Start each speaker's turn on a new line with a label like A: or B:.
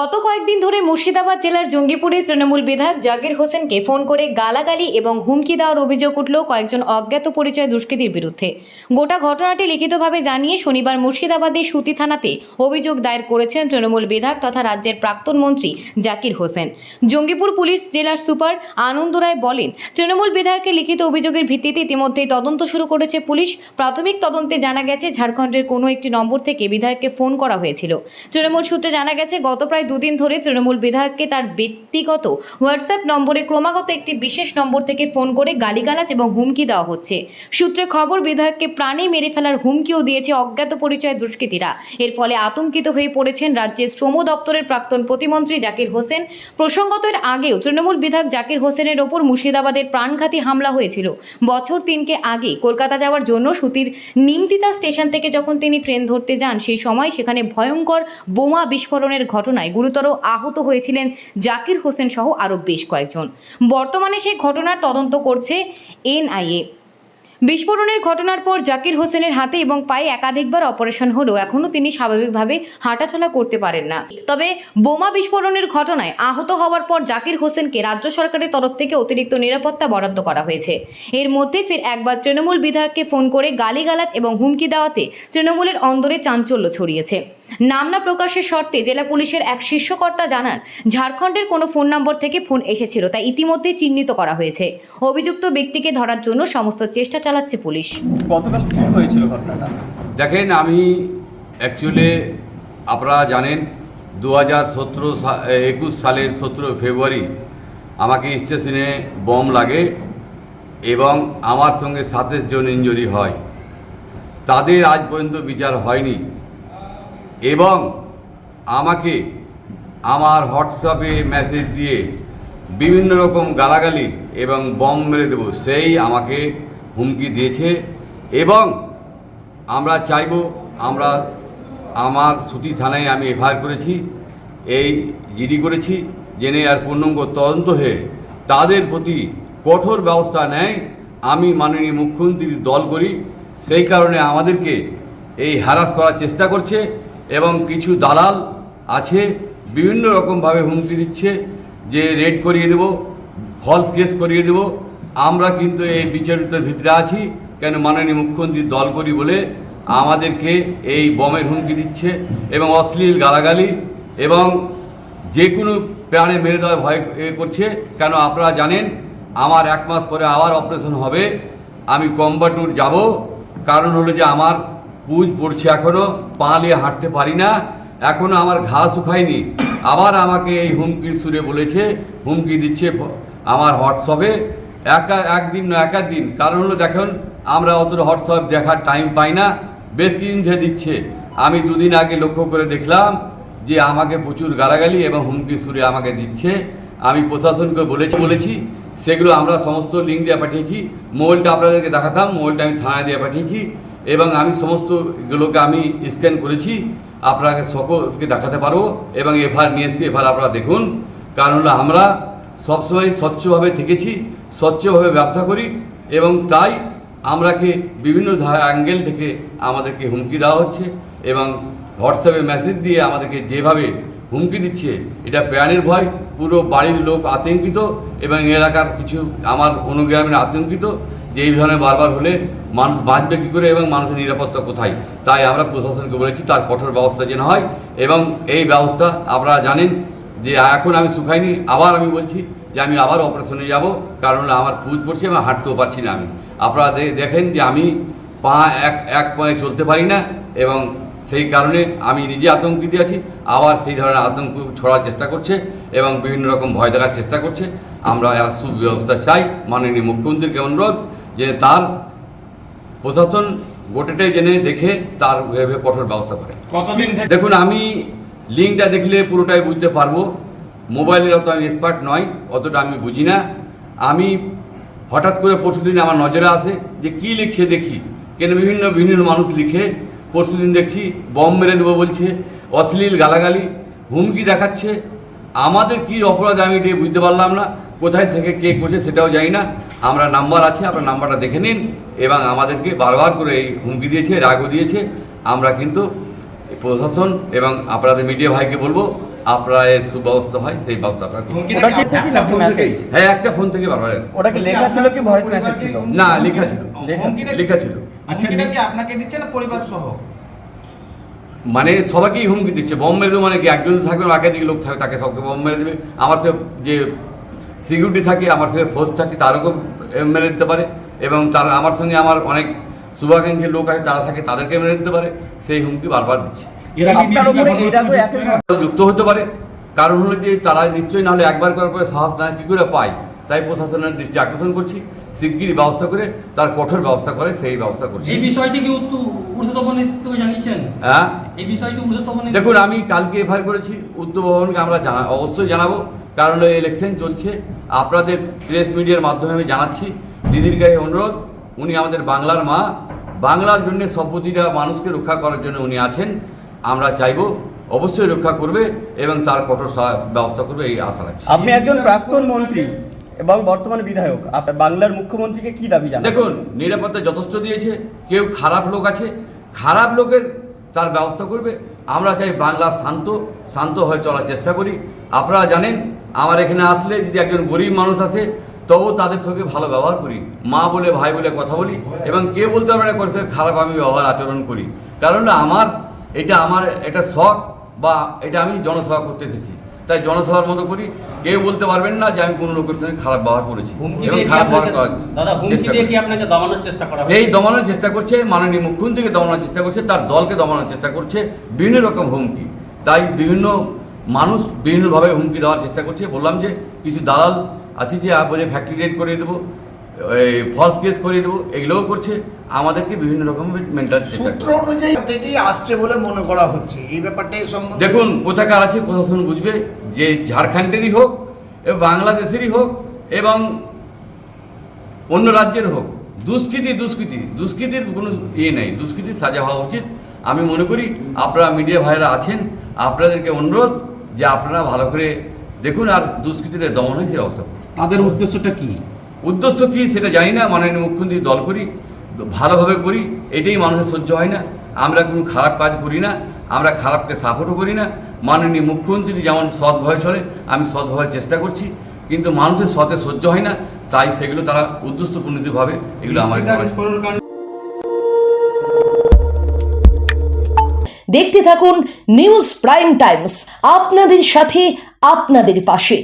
A: গত কয়েকদিন ধরে মুর্শিদাবাদ জেলার জঙ্গিপুরে তৃণমূল বিধায়ক জাকির হোসেনকে ফোন করে গালাগালি এবং হুমকি দেওয়ার অভিযোগ উঠল কয়েকজন অজ্ঞাত পরিচয় দুষ্কৃতীর বিরুদ্ধে। গোটা ঘটনাটি লিখিতভাবে জানিয়ে শনিবার মুর্শিদাবাদের সুতি থানাতে অভিযোগ দায়ের করেছেন তৃণমূল বিধায়ক তথা রাজ্যের প্রাক্তন মন্ত্রী জাকির হোসেন। জঙ্গিপুর পুলিশ জেলার সুপার আনন্দ রায় বলেন, তৃণমূল বিধায়কের লিখিত অভিযোগের ভিত্তিতে ইতিমধ্যেই তদন্ত শুরু করেছে পুলিশ। প্রাথমিক তদন্তে জানা গেছে ঝাড়খণ্ডের কোনো একটি নম্বর থেকে বিধায়ককে ফোন করা হয়েছিল। তৃণমূল সূত্রে জানা গেছে গত প্রায় দুদিন ধরে তৃণমূল বিধায়ককে তার ব্যক্তিগত হোয়াটসঅ্যাপ নম্বরে ক্রমাগত একটি বিশেষ নম্বর থেকে ফোন করে গালিগালাজ এবং হুমকি দেওয়া হচ্ছে। সূত্রে খবর, বিধায়ককে প্রাণে মেরে ফেলার হুমকিও দিয়েছে অজ্ঞাত পরিচয় দুষ্কৃতীরা। এর ফলে আতঙ্কিত হয়ে পড়েছেন রাজ্যের শ্রম দপ্তরের প্রাক্তন প্রতিমন্ত্রী জাকির হোসেন। প্রসঙ্গত, এর আগেও তৃণমূল বিধায়ক জাকির হোসেনের ওপর মুর্শিদাবাদের প্রাণঘাতী হামলা হয়েছিল। বছর তিনকে আগে কলকাতা যাওয়ার জন্য সুতির নিমতিতা স্টেশন থেকে যখন তিনি ট্রেন ধরতে যান, সেই সময় সেখানে ভয়ঙ্কর বোমা বিস্ফোরণের ঘটনায় গুরুতর আহত হয়েছিলেন জাকির হোসেন সহ আরও বেশ কয়েকজন। বর্তমানে সেই ঘটনার তদন্ত করছে এনআইএ। বিস্ফোরণের ঘটনার পর জাকির হোসেনের হাতে এবং পায়ে একাধিকবার অপারেশন হলেও এখনও তিনি স্বাভাবিকভাবে হাঁটাচলা করতে পারেন না। তবে বোমা বিস্ফোরণের ঘটনায় আহত হওয়ার পর জাকির হোসেনকে রাজ্য সরকারের তরফ থেকে অতিরিক্ত নিরাপত্তা বরাদ্দ করা হয়েছে। এর মধ্যে ফের একবার তৃণমূল বিধায়ককে ফোন করে গালিগালাজ এবং হুমকি দেওয়াতে তৃণমূলের অন্দরে চাঞ্চল্য ছড়িয়েছে। নাম না প্রকাশের শর্তে জেলা পুলিশের এক শীর্ষকর্তা জানান, ঝাড়খণ্ডের কোনো ফোন নম্বর থেকে ফোন এসেছিল, তাই ইতিমধ্যে চিহ্নিত করা হয়েছে। অভিযুক্ত ব্যক্তিকে ধরার জন্য সমস্ত চেষ্টা চালাচ্ছে পুলিশ।
B: গতকাল কি হয়েছিল ঘটনাটা?
C: দেখেন, আমি অ্যাকচুয়ালি আপনারা জানেন 2021 সালের 17 ফেব্রুয়ারি আমাকে স্টেশনে বম লাগে এবং আমার সঙ্গে 27 জন ইনজুরি হয়। তাদের আজ পর্যন্ত বিচার হয়নি এবং আমাকে আমার হোয়াটসঅ্যাপে মেসেজ দিয়ে বিভিন্ন রকম গালাগালি এবং বম মেরে দেব সেই আমাকে হুমকি দিয়েছে। এবং আমরা চাইব, আমার সুতি থানায় আমি এফআইআর করেছি, এই জিডি করেছি, জেনে আর পূর্ণাঙ্গ তদন্ত হয়ে তাদের প্রতি কঠোর ব্যবস্থা নেয়। আমি মাননীয় মুখ্যমন্ত্রীর দল করি, সেই কারণে আমাদেরকে এই হ্যারাস করার চেষ্টা করছে এবং কিছু দালাল আছে বিভিন্ন রকমভাবে হুমকি দিচ্ছে যে রেড করিয়ে দেব, ফলস কেস করিয়ে দেব। আমরা কিন্তু এই বিচারিতার ভিতরে আছি, কেন মাননীয় মুখ্যমন্ত্রীর দল করি বলে আমাদেরকে এই বমের হুমকি দিচ্ছে এবং অশ্লীল গালাগালি এবং যে কোনো প্রাণে মেরে দেওয়ার ভয় করছে। কেন আপনারা জানেন, আমার 1 মাস পরে আবার অপারেশন হবে, আমি কম্বাটুর যাব। কারণ হলো যে আমার পুজ পড়ছে, এখনও পা নিয়ে হাঁটতে পারি না, এখনও আমার ঘা শুকায়নি। আবার আমাকে এই হুমকির সুরে বলেছে, হুমকি দিচ্ছে আমার হোয়াটসঅ্যাপে। একদিন না একাধিক, কারণ হলো দেখুন আমরা অতটা হোয়াটসঅ্যাপ দেখার টাইম পাই না, বেশি দিন ধরে দিচ্ছে। আমি 2 দিন আগে লক্ষ্য করে দেখলাম যে আমাকে প্রচুর গালাগালি এবং হুমকি সুরে আমাকে দিচ্ছে। আমি প্রশাসনকে বলেছি সেগুলো আমরা সমস্ত লিঙ্ক দিয়ে পাঠিয়েছি। মোবাইলটা আপনাদেরকে দেখাতাম, মোবাইলটা আমি থানায় দিয়ে পাঠিয়েছি এবং আমি সমস্তগুলোকে আমি স্ক্যান করেছি, আপনাকে সকলকে দেখাতে পারবো এবং এফআইআর নিয়ে এসেছি। এফআইআর আপনারা দেখুন। কারণ হলো আমরা সবসময় স্বচ্ছভাবে থেকেছি, স্বচ্ছভাবে ব্যবসা করি এবং তাই আমরাকে বিভিন্ন অ্যাঙ্গেল থেকে আমাদেরকে হুমকি দেওয়া হচ্ছে এবং হোয়াটসঅ্যাপে মেসেজ দিয়ে আমাদেরকে যেভাবে হুমকি দিচ্ছে, এটা প্রাণের ভয়। পুরো বাড়ির লোক আতঙ্কিত এবং এলাকার কিছু আমার অনুগ্রামের আতঙ্কিত যে এই ধরনের বারবার হলে মানুষ বাঁচবে কী করে এবং মানুষের নিরাপত্তা কোথায়। তাই আমরা প্রশাসনকে বলেছি তার কঠোর ব্যবস্থা যেন হয় এবং এই ব্যবস্থা আপনারা জানেন যে এখন আমি শুকাইনি, আবার আমি বলছি যে আমি আবার অপারেশনে যাব। কারণ হলো আমার পুজ পড়ছে এবং হাঁটতেও পারছি না। আপনারা দেখেন যে আমি পা এক পায়ে চলতে পারি না এবং সেই কারণে আমি নিজে আতঙ্কিত আছি। আবার সেই ধরনের আতঙ্ক ছড়ার চেষ্টা করছে এবং বিভিন্ন রকম ভয় দেখার চেষ্টা করছে। আমরা এর সুব্যবস্থা চাই। মাননীয় মুখ্যমন্ত্রীকে অনুরোধ যে তার প্রশাসন গোটাটাই জেনে দেখে তার কঠোর ব্যবস্থা করে।
B: কতদিন থেকে?
C: দেখুন, আমি লিঙ্কটা দেখলে পুরোটাই বুঝতে পারবো। মোবাইলের অত আমি এক্সপার্ট নয়, অতটা আমি বুঝি না। আমি হঠাৎ করে পরশুদিন আমার নজরে আসে যে কী লিখছে দেখি, কেন বিভিন্ন মানুষ লিখে। পরশুদিন দেখছি বম মেরে দেবো বলছে, অশ্লীল গালাগালি, হুমকি দেখাচ্ছে। আমাদের কি অপরাধ আমি এটা বুঝতে পারলাম না। কোথায় থেকে কে করছে সেটাও জানি না। আমরা নাম্বার আছে, আপনার নাম্বারটা দেখে নিন। এবং আমাদেরকে বারবার করে এই হুমকি দিয়েছে, রাগও দিয়েছে। আমরা কিন্তু প্রশাসন এবং আপনাদের মিডিয়া ভাইকে বলবো আপনার এর সুব্যবস্থা হয় সেই ব্যবস্থা আপনারা করুন।
D: ওটা কি আছে কি নাকি মেসেজ?
C: হ্যাঁ, একটা ফোন থেকে বারবার এসেছে।
D: ওটা কি লেখা ছিল কি ভয়েস মেসেজ ছিল?
C: না, লেখা ছিল, লেখা ছিল।
E: হুমকিটা কি আপনাকে দিচ্ছে না পরিবার সহ?
C: মানে সবাইকেই হুমকি দিচ্ছে, বম মেরে দেবো। মানে কি একজন থাকবে, আগে দিকে লোক থাকবে, তাকে সবকে বম মেরে দেবে। আমার সে যে সিকিউরিটি থাকে, আমার সঙ্গে ফোর্স থাকে, তারও মেরে দিতে পারে। এবং তার আমার সঙ্গে আমার অনেক শুভাকাঙ্ক্ষী লোক আছে, তারা থাকে, তাদেরকে মেরে দিতে পারে। সেই হুমকি বারবার দিচ্ছে।
D: আপনার উপরে এর আগে একই
C: যুক্ত হতে পারে, কারণ হলো যে তারা নিশ্চয়ই নাহলে একবার করার পরে সাহস না কী করে পায়। তাই প্রশাসনের দৃষ্টি আকর্ষণ করছি, শিগগিরই ব্যবস্থা করে তার কঠোর ব্যবস্থা করে সেই ব্যবস্থা করছি।
F: এই বিষয়টি কি ঊর্ধ্বতন নেতৃত্বকে জানিয়েছেন?
C: হ্যাঁ,
F: এই বিষয়টি ঊর্ধ্বতন
C: দেখুন, আমি কালকে এফআইআর করেছি, উত্তর ভবনকে আমরা অবশ্যই জানাবো, কারণ এই ইলেকশন চলছে। আপনাদের প্রেস মিডিয়ার মাধ্যমে আমি জানাচ্ছি, দিদির কাছে অনুরোধ, উনি আমাদের বাংলার মা, বাংলার জন্য সব প্রতিটা মানুষকে রক্ষা করার জন্য উনি আছেন। আমরা চাইবো অবশ্যই রক্ষা করবে এবং তার কঠোর ব্যবস্থা করবে, এই আশা রাখছি।
D: আপনি একজন প্রাক্তন মন্ত্রী এবং বর্তমানে বিধায়ক, আপনার বাংলার মুখ্যমন্ত্রীকে কি দাবি জানান?
C: দেখুন, নিরাপত্তা যথেষ্ট দিয়েছে। কেউ খারাপ লোক আছে, খারাপ লোকের তার ব্যবস্থা করবে। আমরা চাই বাংলা শান্ত হয়ে চলার চেষ্টা করি। আপনারা জানেন, আমার এখানে আসলে যদি একজন গরিব মানুষ আসে, তবুও তাদের সঙ্গে ভালো ব্যবহার করি, মা বলে ভাই বলে কথা বলি। এবং কে বলতে পারবে না করছে খারাপ আমি ব্যবহার আচরণ করি, কারণ আমার এটা শখ, বা এটা আমি জনসভা করতে এসেছি, তাই জনসভার মতো করি। কেউ বলতে পারবেন না যে আমি কোনো লোকের সঙ্গে খারাপ ব্যবহার করেছি এবং খারাপ ব্যবহার করার চেষ্টা করি।
F: আপনাকে দমানোর চেষ্টা করা
C: সেই দমানোর চেষ্টা করছে, মাননীয় মুখ্যমন্ত্রীকে দমানোর চেষ্টা করছে, তার দলকে দমানোর চেষ্টা করছে, বিভিন্ন রকম হুমকি। তাই বিভিন্ন মানুষ বিভিন্নভাবে হুমকি দেওয়ার চেষ্টা করছে। বললাম যে কিছু দালাল আছে যে বলে ফ্যাক্টরি রেড করে দেবো, ফলস কেস করিয়ে দেবো, এগুলোও করছে। আমাদেরকে বিভিন্ন রকম মেন্টাল চেষ্টা
G: সূত্র অনুযায়ী থেকেই আসছে বলে মনে করা হচ্ছে। এই ব্যাপারটাই সম্বন্ধে
C: দেখুন, কোথাকার আছে প্রশাসন বুঝবে, যে ঝাড়খণ্ডেরই হোক, বাংলাদেশেরই হোক, এবং অন্য রাজ্যের হোক, দুষ্কৃতির কোনো ইয়ে নেই। দুষ্কৃতির সাজা হওয়া উচিত। আমি মনে করি আপনারা মিডিয়া ভাইরা আছেন, আপনাদেরকে অনুরোধ যে আপনারা ভালো করে দেখুন আর দুষ্কৃতিদের দমন হয় সেই অবস্থা।
F: তাদের উদ্দেশ্যটা কি?
C: উদ্দেশ্য কী সেটা জানি না। মাননীয় মুখ্যমন্ত্রী দল করি, ভালোভাবে করি, এটাই মানুষের সহ্য হয় না। আমরা কোনো খারাপ কাজ করি না, আমরা খারাপকে সাপোর্টও করি না। মাননীয় মুখ্যমন্ত্রী যেমন সৎভাবে চলে, আমি সৎভাবে চেষ্টা করছি, কিন্তু মানুষের সতে সহ্য হয় না। তাই সেগুলো তারা উদ্দেশ্যপূর্ণভাবে এগুলো আমাদের
H: দেখতে থাকুন নিউজ প্রাইম টাইমস, আপনাদের সাথে আপনাদের পাশে।